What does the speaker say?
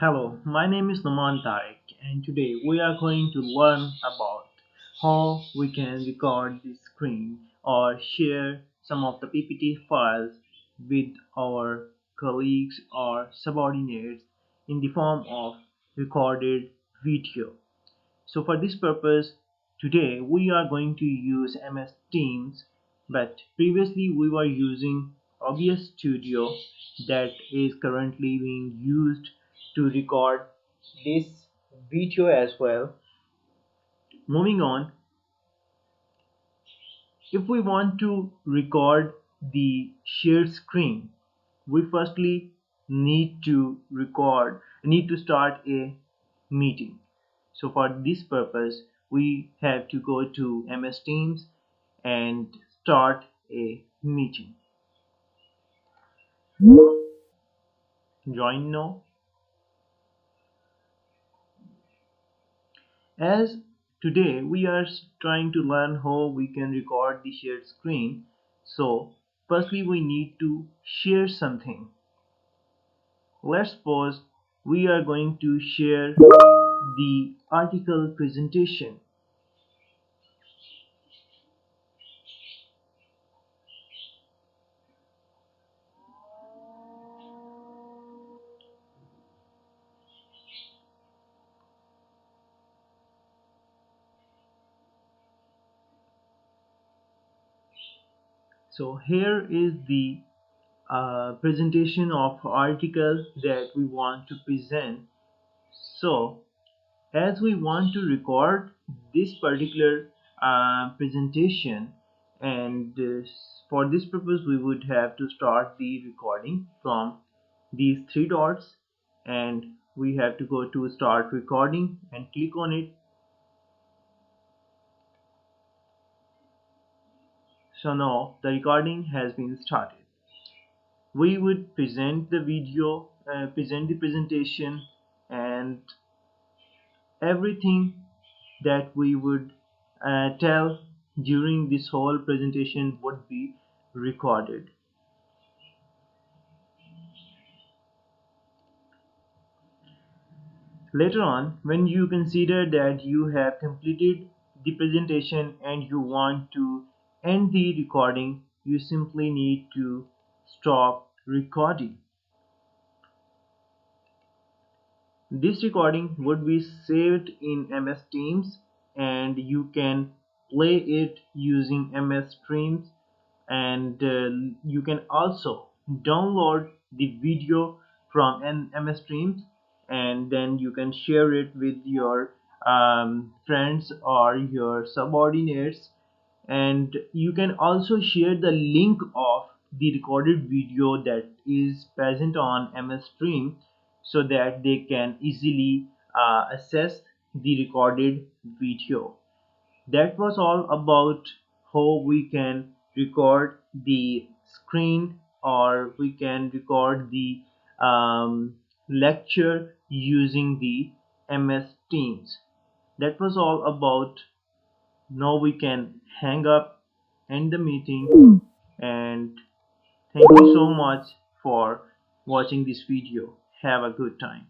Hello, my name is Naman Tarik, and today we are going to learn about how we can record the screen or share some of the PPT files with our colleagues or subordinates in the form of recorded video. So for this purpose, today we are going to use MS Teams, but previously we were using OBS Studio that is currently being used to record this video as well. Moving on, if we want to record the shared screen, we firstly need to start a meeting. So for this purpose, we have to go to MS Teams and start a meeting. Join now. As today we are trying to learn how we can record the shared screen, so firstly we need to share something. Let's suppose we are going to share the article presentation. So here is the presentation of article that we want to present. So as we want to record this particular presentation, and for this purpose we would have to start the recording from these three dots, and we have to go to start recording and click on it. So now the recording has been started. We would present the video, present the presentation, and everything that we would tell during this whole presentation would be recorded. Later on, when you consider that you have completed the presentation and you want to end the recording, you simply need to stop recording. This recording would be saved in MS Teams, and you can play it using MS Streams, and you can also download the video from an MS Streams, and then you can share it with your friends or your subordinates, and you can also share the link of the recorded video that is present on MS Stream so that they can easily access the recorded video. That was all about how we can record the screen, or we can record the lecture using the MS Teams. That was all about. Now we can hang up, end the meeting, and thank you so much for watching this video. Have a good time.